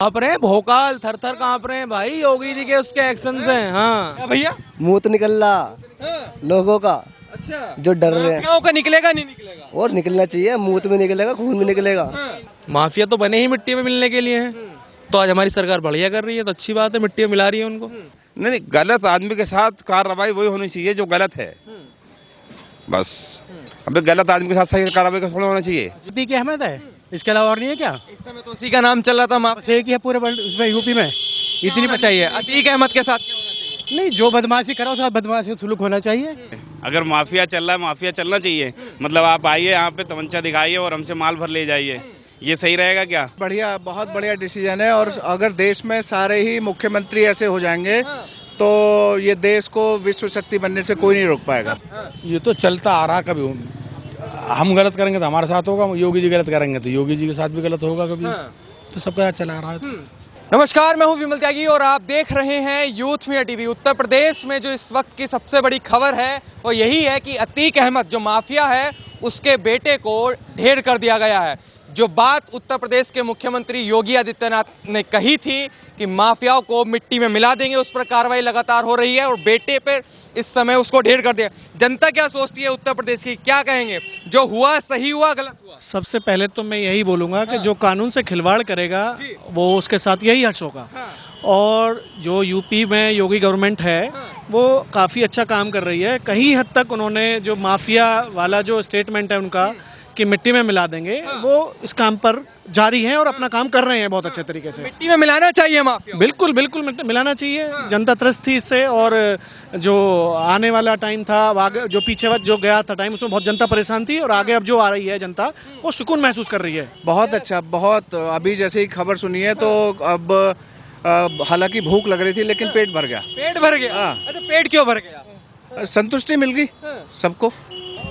कांप रहे हैं, भोकाल थर थर कांप रहे हैं भाई योगी जी के उसके एक्शन से। हाँ क्या भैया? मुंह तो निकल रहा हाँ, लोगों का, अच्छा जो डर रहे हैं। माफियाओं का निकलेगा नहीं निकलेगा? और निकलना चाहिए, मुंह में निकलेगा, खून में निकलेगा। हाँ, माफिया तो बने ही मिट्टी में मिलने के लिए हैं। तो आज हमारी सरकार बढ़िया कर रही है तो अच्छी बात है, मिट्टी में मिला रही है उनको। नहीं, गलत आदमी के साथ कार्रवाई वही होनी चाहिए जो गलत है, बस। अबे गलत आदमी के साथ सही कार्रवाई थोड़ा होना चाहिए। अतीक अहमद है, इसके अलावा और नहीं है क्या? इस समय तो उसी का नाम चल रहा था। बस एक ही है पूरे उसमें यूपी में। इतनी बचाइए अतीक अहमद के साथ क्या होना चाहिए? नहीं, जो बदमाशी करो उसका बदमाशी का सुलूक होना चाहिए। अगर माफिया चल रहा है, माफिया चलना चाहिए। मतलब आप आइए यहाँ पे तमंचा दिखाइए और हमसे माल भर ले जाइए, ये सही रहेगा क्या? बढ़िया, बहुत बढ़िया डिसीजन है। और अगर देश में सारे ही मुख्यमंत्री ऐसे हो जाएंगे तो ये देश को विश्व शक्ति बनने से कोई नहीं रोक पाएगा। ये तो चलता आ रहा, कभी हम गलत करेंगे तो हमारे साथ होगा, योगी जी गलत करेंगे तो योगी जी के साथ भी गलत होगा कभी। तो सबका साथ चला आ रहा है। नमस्कार, मैं हूं विमल त्यागी और आप देख रहे हैं youth media TV. Uttar Pradesh में जो इस वक्त की सबसे बड़ी खबर है वो यही है कि अतीक अहमद जो माफिया है उसके बेटे को ढेर कर दिया गया है। जो बात उत्तर प्रदेश के मुख्यमंत्री योगी आदित्यनाथ ने कही थी कि माफियाओं को मिट्टी में मिला देंगे, उस पर कार्रवाई लगातार हो रही है और बेटे पर इस समय उसको ढेर कर दिया। जनता क्या सोचती है उत्तर प्रदेश की, क्या कहेंगे? जो हुआ सही हुआ, गलत हुआ? सबसे पहले तो मैं यही बोलूँगा कि जो कानून से खिलवाड़ करेगा वो उसके साथ यही हर्ष होगा। और जो यूपी में योगी गवर्नमेंट है वो काफ़ी अच्छा काम कर रही है। कहीं हद तक उन्होंने जो माफिया वाला जो स्टेटमेंट है उनका कि मिट्टी में मिला देंगे, वो इस काम पर जारी हैं और अपना काम कर रहे हैं बहुत अच्छे तरीके से। मिट्टी में मिलाना चाहिए माफिया? बिल्कुल बिल्कुल मिलाना चाहिए। जनता त्रस्त थी इससे, और जो आने वाला टाइम था, आगे जो पीछे जो गया था टाइम, उसमें बहुत जनता परेशान थी और आगे अब जो आ रही है जनता वो सुकून महसूस कर रही है। बहुत अच्छा, बहुत। अभी जैसे ही खबर सुनी है तो अब हालांकि भूख लग रही थी लेकिन पेट भर गया। पेट भर गया? हाँ। अच्छा, पेट क्यों भर गया? संतुष्टि मिल गई सबको।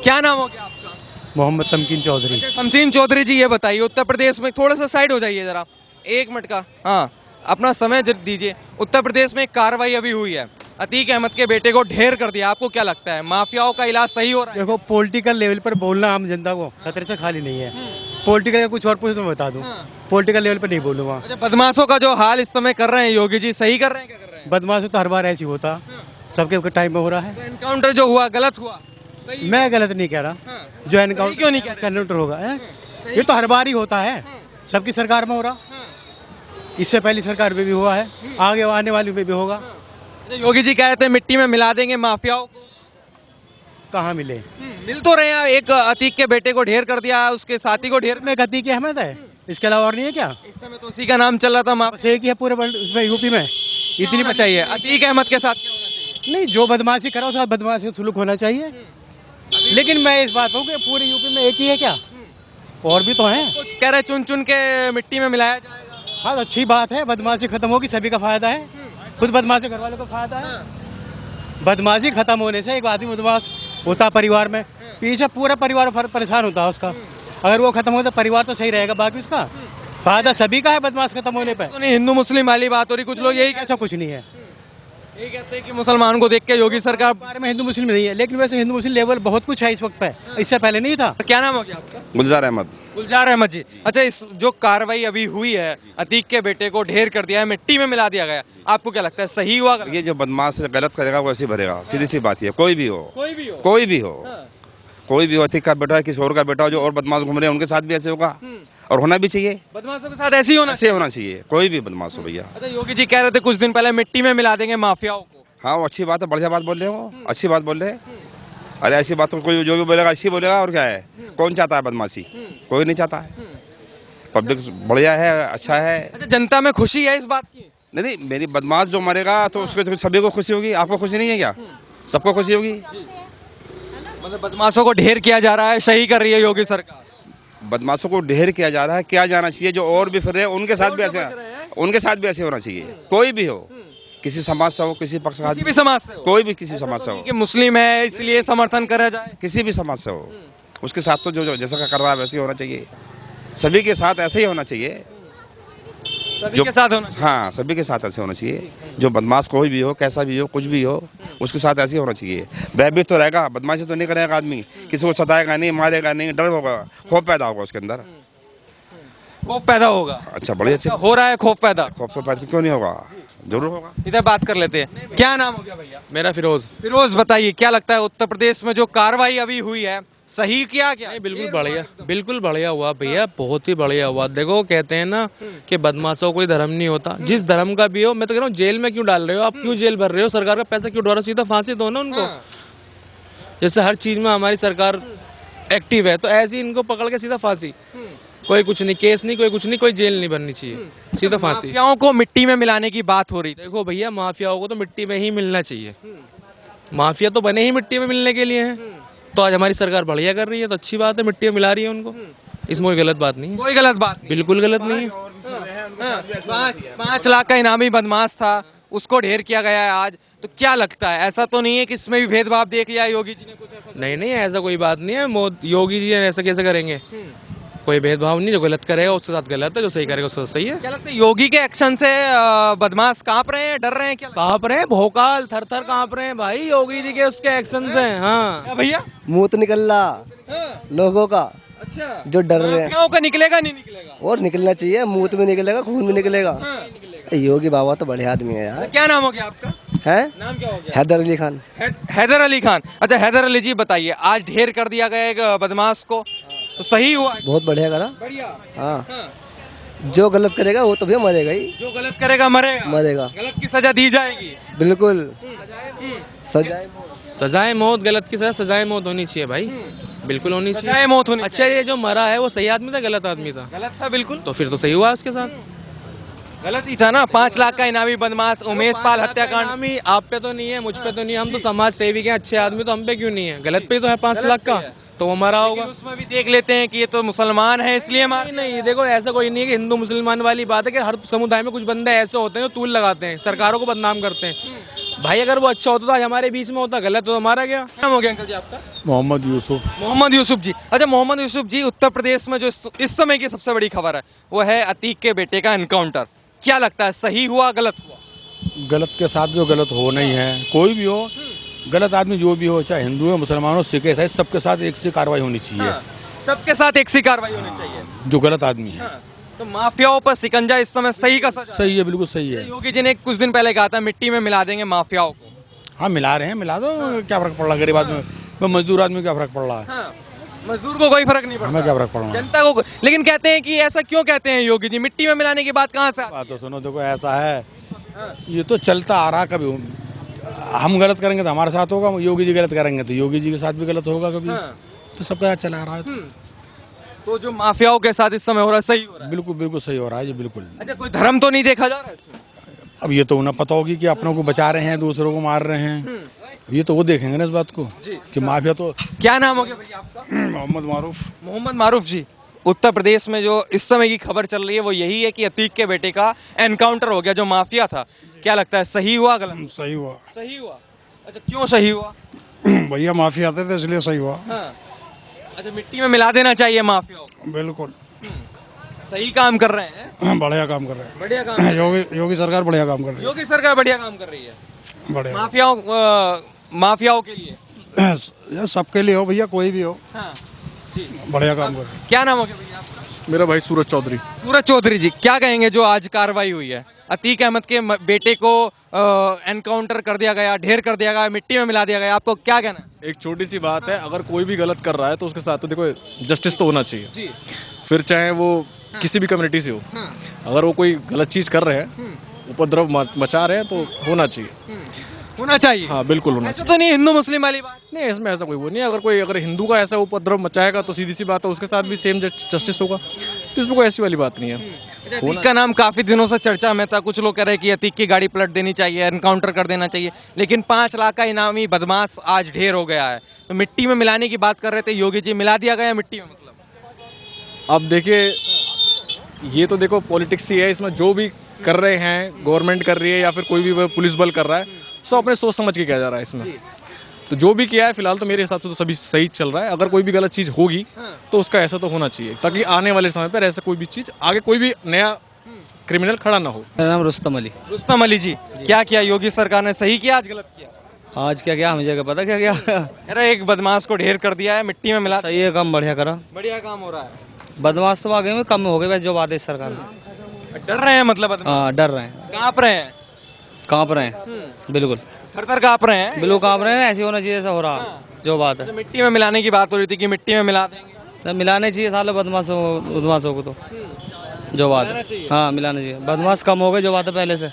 क्या नाम हो गया आपका? मोहम्मद तमकीन चौधरी। शमसीन चौधरी जी, ये बताइए उत्तर प्रदेश में, थोड़ा सा साइड हो जाइए जरा, 1 मिनट का, हाँ अपना समय दीजिए। उत्तर प्रदेश में एक कार्रवाई अभी हुई है, अतीक अहमद के बेटे को ढेर कर दिया। आपको क्या लगता है, माफियाओं का इलाज सही हो रहा है? देखो, पॉलिटिकल लेवल पर बोलना आम जनता को खतरे से खाली नहीं है। पॉलिटिकल का कुछ और पूछ तो मैं बता दूं, पॉलिटिकल लेवल पर नहीं बोलूँगा। अच्छा, बदमाशों का जो हाल इस समय कर रहे हैं योगी जी, सही कर रहे हैं? क्या कर रहे हैं? बदमाश तो हर बार ऐसी होता, सबके टाइम में हो रहा है। एनकाउंटर जो हुआ गलत हुआ? सही? मैं गलत नहीं कह रहा। जो सही क्यों नहीं कह रहे? एनकाउंटर होगा है, ये तो हर बार ही होता है, सबकी सरकार में हो रहा। इससे पहली सरकार में भी हुआ है, आगे आने वाली में भी होगा। अच्छा, योगी जी कह रहे थे मिट्टी में मिला देंगे माफियाओं को। कहाँ मिले? मिल तो रहे हैं। एक अतीक के बेटे को ढेर कर दिया, उसके साथी को ढेर। में अतीक अहमद है, इसके अलावा और नहीं है क्या? इस समय तो उसी का नाम चल रहा था। बस एक ही है पूरे उसमें यूपी में। इतनी बचाइए अतीक अहमद के साथ क्या होना चाहिए? नहीं, जो बदमाशी करो उसका बदमाशी का सुलूक होना चाहिए। लेकिन मैं इस बात कहूँ कि पूरे यूपी में एक ही है क्या? और भी तो हैं। कुछ कह रहे चुन चुन के मिट्टी में मिलाया जाएगा। हाँ, तो अच्छी बात है, बदमाशी खत्म होगी, सभी का फायदा है। खुद बदमाशी घर वालों को फायदा है। बदमाशी खत्म होने से एक आदमी बदमाश होता है परिवार में, पीछे पूरा परिवार परेशान होता है उसका। अगर वो खत्म हो तो परिवार तो सही रहेगा, बाकी उसका फायदा सभी का है बदमाश खत्म होने पर। तो नहीं, हिंदू मुस्लिम वाली बात हो रही, कुछ लोग यही ऐसा कुछ नहीं है। यही कहते हैं कि मुसलमान को देख के योगी सरकार। बारे में हिंदू मुस्लिम नहीं है, लेकिन वैसे हिंदू मुस्लिम लेवल बहुत कुछ है इस वक्त पे, इससे पहले नहीं था। क्या नाम हो गया आपका? गुलजार अहमद। गुलजार अहमद जी, अच्छा, इस जो कार्रवाई अभी हुई है, अतीक के बेटे को ढेर कर दिया है, मिट्टी में मिला दिया गया, आपको क्या लगता है, सही हुआ? ये जो बदमाश गलत करेगा वो ऐसे भरेगा, सीधी सी बात है। कोई भी हो, कोई भी हो, कोई भी हो, कोई भी हो, अतीक का बेटा है, किसी और का बेटा हो, जो और बदमाश घूम रहे हैं उनके साथ भी ऐसे होगा और होना भी चाहिए। बदमाशों के साथ ऐसे ही होना ऐसे होना चाहिए, कोई भी बदमाश हो भैया। अच्छा, योगी जी कह रहे थे कुछ दिन पहले मिट्टी में मिला देंगे माफियाओं को। हाँ, वो अच्छी बात है, बढ़िया बात बोल रहे हो, अच्छी बात बोल रहे हैं। अरे ऐसी बात तो कोई जो भी बोलेगा अच्छी बोलेगा, और क्या है, कौन चाहता है बदमाशी? कोई नहीं चाहता है। पब्लिक बढ़िया है, अच्छा है। अच्छा, जनता में खुशी है इस बात की? नहीं, मेरी बदमाश जो मरेगा तो उसको तो सभी को खुशी होगी। आपको खुशी नहीं है क्या? सबको खुशी होगी। मतलब बदमाशों को ढेर किया जा रहा है, सही कर रही है योगी सरकार। बदमाशों को ढेर किया जा रहा है, क्या जाना चाहिए, जो और भी फिर रहे हैं उनके साथ भी ऐसे, उनके साथ भी ऐसे होना चाहिए। कोई भी हो, किसी समाज से हो, किसी पक्ष का, किसी भी समाज से हो, कोई भी किसी समाज से हो, कि मुस्लिम है इसलिए समर्थन करा जाए, किसी भी समाज से हो, उसके साथ तो जो जैसा कर रहा है वैसे ही होना चाहिए। सभी के साथ ऐसे ही होना चाहिए। सभी के साथ होना चाहिए। हाँ, सभी के साथ ऐसे होना चाहिए। जो बदमाश कोई भी हो, कैसा भी हो, कुछ भी हो, उसके साथ ऐसे ही होना चाहिए। भयभीत तो रहेगा, बदमाशी तो नहीं करेगा आदमी, किसी को सताएगा नहीं, मारेगा नहीं, डर होगा, खौफ पैदा होगा उसके अंदर। खौफ पैदा होगा। अच्छा बड़े अच्छे हो रहा है खौफ पैदा। खौफ से पैदा क्यों नहीं होगा, जरूर होगा। इधर बात कर लेते हैं। क्या नाम हो गया भैया? मेरा फिरोज। फिरोज, बताइए क्या लगता है उत्तर प्रदेश में जो कार्रवाई अभी हुई है सही किया क्या? बिल्कुल बढ़िया, बिल्कुल बढ़िया हुआ भैया, बहुत ही बढ़िया हुआ। देखो कहते हैं ना कि बदमाशों कोई धर्म नहीं होता, जिस धर्म का भी हो। मैं तो कह रहा हूँ जेल में क्यों डाल रहे हो आप, क्यों जेल भर रहे हो, सरकार का पैसा क्यों उड़ा रहे हो, सीधा फांसी दो ना उनको। जैसे हर चीज में हमारी सरकार एक्टिव है, तो ऐसे ही इनको पकड़ के सीधा फांसी। कोई कुछ नहीं, केस नहीं, कोई कुछ नहीं, कोई जेल नहीं बननी चाहिए, सीधा फांसी। माफियाओं को मिट्टी में मिलाने की बात हो रही थी। देखो भैया, माफियाओं को तो मिट्टी में ही मिलना चाहिए। माफिया तो बने ही मिट्टी में मिलने के लिए हैं। तो आज हमारी सरकार बढ़िया कर रही है, तो अच्छी बात है, मिट्टी में मिला रही है उनको। इसमें कोई गलत बात नहीं है, कोई गलत बात नहीं। बिल्कुल गलत नहीं है। 5 लाख का इनामी बदमाश था, उसको ढेर किया गया है आज। तो क्या लगता है, ऐसा तो नहीं है कि इसमें भी भेदभाव देख लिया है योगी जी ने कुछ ऐसा? नहीं नहीं, ऐसा कोई बात नहीं है। योगी जी ऐसा कैसे करेंगे? कोई भेदभाव नहीं, जो गलत करेगा उसके साथ गलत है, जो सही करेगा उसके साथ सही है। क्या लगता है योगी के एक्शन से बदमाश कांप रहे हैं, डर रहे हैं क्या? कांप रहे हैं, भोकाल थर थर कांप रहे हैं भाई योगी जी के उसके एक्शन से। हाँ क्या भैया? मुंह निकल रहा लोगों का, अच्छा, जो डर रहे हैं। माफियाओं का निकलेगा नहीं निकलेगा? और निकलना चाहिए, मुंह में निकलेगा, खून में निकलेगा। योगी बाबा तो बड़े आदमी है यार। क्या नाम हो गया आपका? है नाम क्या हो गया? हैदर अली खान। हैदर अली खान। अच्छा हैदर अली जी, बताइए आज ढेर कर दिया गया एक बदमाश को, तो सही हुआ? बहुत बढ़िया करा। बढ़िया। हाँ, जो गलत करेगा वो तो भी मरेगा ही, जो गलत करेगा मरेगा। मरेगा। गलत की सजा दी जाएगी। बिल्कुल, सजाए सजाए मौत, गलत की सजा सजाए मौत होनी चाहिए भाई, बिल्कुल होनी चाहिए। सजाए मौत होनी। अच्छा, ये जो मरा है वो सही आदमी था गलत आदमी था? गलत था बिल्कुल। तो फिर तो सही हुआ उसके साथ। गलत ही था ना। 5 लाख का इनामी बदमाश उमेश पाल हत्याकांड। इनामी आप पे तो नहीं है, मुझ पे तो नहीं है, हम तो समाज सेवी के अच्छे आदमी, तो हम पे क्यों नहीं है? गलत पे ही तो है 5 लाख का, तो वो मरा होगा। उसमें भी देख लेते हैं कि ये तो मुसलमान है इसलिए मार। नहीं, देखो ऐसा कोई नहीं है कि हिंदू मुसलमान वाली बात है, कि हर समुदाय में कुछ बंदे ऐसे होते हैं जो तूल लगाते हैं, सरकारों को बदनाम करते हैं। भाई अगर वो अच्छा होता तो आज हमारे बीच में होता, गलत तो हमारा क्या नाम हो गया अंकल जी आपका? मोहम्मद यूसुफ। मोहम्मद यूसुफ जी। अच्छा मोहम्मद यूसुफ जी, उत्तर प्रदेश में जो इस समय की सबसे बड़ी खबर है वो है अतीक के बेटे का एनकाउंटर। क्या लगता है, सही हुआ गलत हुआ? गलत के साथ जो गलत होना ही है, कोई भी हो, गलत आदमी जो भी हो, चाहे हिंदू हो, मुसलमान हो, सिख है, सबके साथ एक सी कार्रवाई होनी चाहिए। सबके साथ एक सी कार्रवाई होनी चाहिए। जो गलत आदमी है। तो माफियाओं पर शिकंजा इस समय सही का सजा। सही है, बिल्कुल सही है। योगी जी ने कुछ दिन पहले कहा था मिट्टी में मिला देंगे माफियाओं को। हाँ मिला रहे हैं, मिला दो, क्या फर्क पड़ रहा है गरीब आदमी, मजदूर आदमी क्या फर्क पड़ रहा है? मजदूर को कोई फर्क नहीं पड़ता, हमें क्या फर्क पड़ रहा है? जनता को। लेकिन कहते हैं कि ऐसा क्यों कहते हैं योगी जी, मिट्टी में मिलाने की बात कहाँ से आती है? बात तो सुनो, देखो ऐसा है, ये तो चलता आ रहा। कभी हम गलत करेंगे तो हमारे साथ होगा, योगी जी गलत करेंगे तो योगी जी के साथ भी गलत होगा कभी। तो सबका साथ चला रहा है। तो जो माफियाओं के साथ इस समय हो रहा है सही हो रहा है? बिल्कुल बिल्कुल सही हो रहा है जी, बिल्कुल। अच्छा, कोई धर्म तो नहीं देखा जा रहा है इसमें? अब ये तो उन्हें पता होगी कि अपनों को बचा रहे हैं, दूसरों को मार रहे हैं। ये तो वो देखेंगे ना इस बात को कि माफिया तो। क्या नाम हो गया भैया आपका? मोहम्मद मारूफ। मोहम्मद मारूफ जी। उत्तर प्रदेश में जो इस समय की खबर चल रही है वो यही है कि अतीक के बेटे का एनकाउंटर हो गया, जो माफिया था। क्या लगता है, सही हुआ गलत? सही हुआ। सही हुआ। अच्छा, क्यों सही हुआ? भैया माफिया आते थे इसलिए सही हुआ। अच्छा, मिट्टी में मिला देना चाहिए माफियाओं को। बिल्कुल सही काम कर रहे हैं। बढ़िया काम कर रहे हैं। बढ़िया काम कर रहे हैं। योगी सरकार बढ़िया काम कर रही योगी सरकार बढ़िया काम कर रही है है। बढ़िया माफियाओं के लिए। ये सबके लिए हो भैया, कोई भी हो, हाँ। बढ़िया काम कर रहे हैं। क्या नाम हो गया भैया आपका? मेरा भाई सूरज चौधरी। सूरज चौधरी जी, क्या कहेंगे जो आज कार्रवाई हुई है? अतीक अहमद के बेटे को एनकाउंटर कर दिया गया, ढेर कर दिया गया, मिट्टी में मिला दिया गया, आपको क्या कहना है? एक छोटी सी बात है, अगर कोई भी गलत कर रहा है तो उसके साथ तो देखो जस्टिस तो होना चाहिए जी। फिर चाहे वो किसी भी कम्युनिटी से हो। अगर वो कोई गलत चीज़ कर रहे हैं, उपद्रव मचा रहे हैं, तो होना चाहिए। होना चाहिए। हाँ बिल्कुल होना ऐसा चाहिए। तो नहीं हिंदू मुस्लिम वाली बात? नहीं, इसमें ऐसा कोई वो नहीं है। अगर हिंदू का ऐसा उपद्रव मचाएगा तो सीधी सी बात है उसके साथ भी सेम जस्टिस होगा, तो इसमें कोई ऐसी वाली बात नहीं है। अतीक का नाम काफी दिनों से चर्चा में था। कुछ लोग कह रहे हैं कि अतीक की गाड़ी पलट देनी चाहिए, एनकाउंटर कर देना चाहिए, लेकिन 5 लाख का इनामी बदमाश आज ढेर हो गया है। तो मिट्टी में मिलाने की बात कर रहे थे योगी जी, मिला दिया गया मिट्टी में? मतलब अब देखिए, ये तो देखो पॉलिटिक्स ही है, इसमें जो भी कर रहे हैं, गवर्नमेंट कर रही है या फिर कोई भी पुलिस बल कर रहा है, सब अपने सोच समझ के किया जा रहा है इसमें। तो जो भी किया है फिलहाल तो मेरे हिसाब से तो सभी सही चल रहा है। अगर कोई भी गलत चीज़ होगी तो उसका ऐसा तो होना चाहिए, ताकि आने वाले समय पर ऐसा कोई भी चीज़ आगे कोई भी नया क्रिमिनल खड़ा ना हो। मेरा नाम रुस्तम अली। रुस्तम अली जी, क्या किया योगी सरकार ने, सही किया आज गलत किया? आज क्या क्या मुझे क्या पता क्या अरे एक बदमाश को ढेर कर दिया है, मिट्टी में मिला। सही है, काम बढ़िया करा। बढ़िया काम हो रहा है। बदमाश तो आगे में कम हो गए वैसे जो बात है इस सरकार में। डर रहे हैं मतलब बदमाश? हाँ डर रहे हैं, कांप रहे हैं, काँप रहे हैं, बिल्कुल थर थर कांप रहे हैं। बिल्कुल काँप रहे हैं। ऐसे होना चाहिए जैसा हो रहा जो बात है। तो मिट्टी में मिलाने की बात हो रही थी कि मिट्टी में मिला देंगे। तो मिलाने चाहिए साले बदमाशों को तो जो बात है। हाँ मिलाना चाहिए, बदमाश कम हो गए जो बात है पहले से।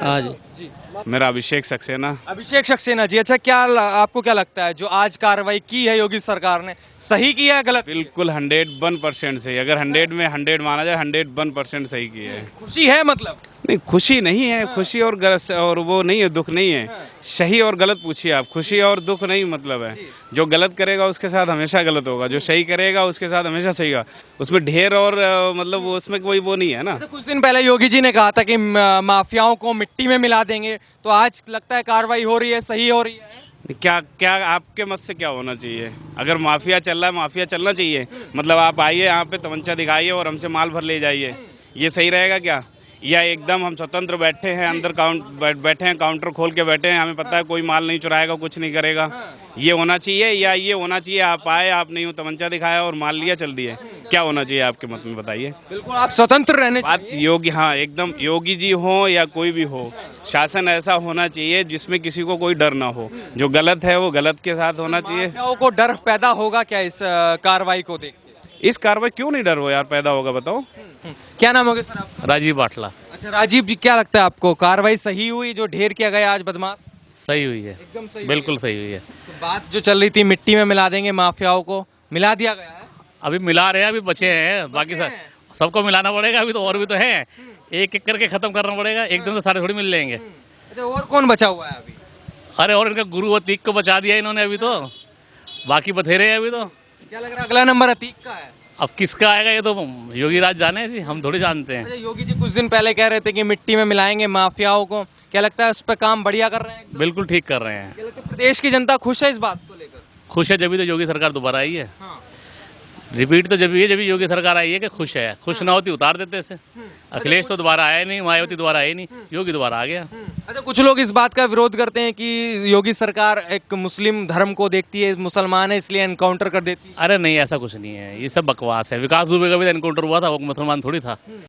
हाँ जी। मेरा अभिषेक सक्सेना। अभिषेक सक्सेना जी, अच्छा आपको क्या लगता है जो आज कार्रवाई की है योगी सरकार ने, सही किया है गलत? बिल्कुल 101% सही। अगर 100 में 100 माना जाए 101% सही किया है। खुशी है मतलब? नहीं, खुशी नहीं है। खुशी और गलत और वो नहीं है, दुख नहीं है। सही और गलत पूछिए आप, खुशी और दुख नहीं मतलब है। जो गलत करेगा उसके साथ हमेशा गलत होगा, जो सही करेगा उसके साथ हमेशा सही होगा। उसमें ढेर और मतलब वो उसमें कोई वो नहीं है ना। तो कुछ दिन पहले योगी जी ने कहा था कि माफियाओं को मिट्टी में मिला देंगे, तो आज लगता है कार्रवाई हो रही है, सही हो रही है? क्या क्या आपके मत से क्या होना चाहिए? अगर माफिया चल रहा है, माफिया चलना चाहिए। मतलब आप आइए यहाँ पे तमंचा दिखाइए और हमसे माल भर ले जाइए, ये सही रहेगा क्या? या एकदम हम स्वतंत्र बैठे हैं अंदर बैठे हैं, काउंटर खोल के बैठे हैं, हमें पता है कोई माल नहीं चुराएगा, कुछ नहीं करेगा, ये होना चाहिए? या ये होना चाहिए आप आए, आपने यूँ तमंचा दिखाया और माल लिया, चल दिए? क्या होना चाहिए आपके मत में बताइए? बिल्कुल आप स्वतंत्र रहने बात योगी, हाँ एकदम योगी जी हो या कोई भी हो, शासन ऐसा होना चाहिए जिसमें किसी को कोई डर ना हो। जो गलत है वो गलत के साथ होना चाहिए। माफियाओं को डर पैदा होगा क्या इस कार्रवाई को देख? इस कार्रवाई क्यों नहीं डर हो यार पैदा होगा, बताओ। क्या नाम होगा सर आपका? राजीव बाटला। अच्छा राजीव जी, क्या लगता है आपको कार्रवाई सही हुई जो ढेर किया गया आज बदमाश? सही हुई है, एकदम सही, बिल्कुल सही हुई है। तो बात जो चल रही थी मिट्टी में मिला देंगे माफियाओं को, मिला दिया गया है? अभी मिला रहे हैं, अभी बचे हैं, बाकी सबको मिलाना पड़ेगा अभी तो, और भी तो है, एक एक करके खत्म करना पड़ेगा, एकदम से सारे थोड़ी मिल जाएंगे। अच्छा और कौन बचा हुआ है अभी? अरे और इनका गुरु अतीक को बचा दिया इन्होंने अभी तो, बाकी बथेरे हैं अभी तो। क्या लग रहा है अगला नंबर अतीक का है? अब किसका आएगा ये तो योगी राज जाने जी, हम थोड़ी जानते हैं। अच्छा योगी जी कुछ दिन पहले कह रहे थे कि मिट्टी में मिलाएंगे माफियाओं को, क्या लगता है उस पर काम बढ़िया कर रहे हैं? बिल्कुल ठीक कर रहे हैं। क्या लगता है प्रदेश की जनता खुश है इस बात को लेकर? खुश है, जब तो योगी सरकार दोबारा आई है। हाँ। रिपीट तो जब योगी सरकार आई है कि खुश है, खुश ना होती उतार देते इसे। अखिलेश तो दोबारा आया नहीं, मायावती दोबारा आई नहीं, योगी दोबारा आ गया। अच्छा कुछ लोग इस बात का विरोध करते हैं कि योगी सरकार एक मुस्लिम धर्म को देखती है, मुसलमान है इसलिए एनकाउंटर कर देती है। अरे नहीं, ऐसा कुछ नहीं है, ये सब बकवास है। विकास दुबे का भी एनकाउंटर हुआ था, वो मुसलमान थोड़ी था।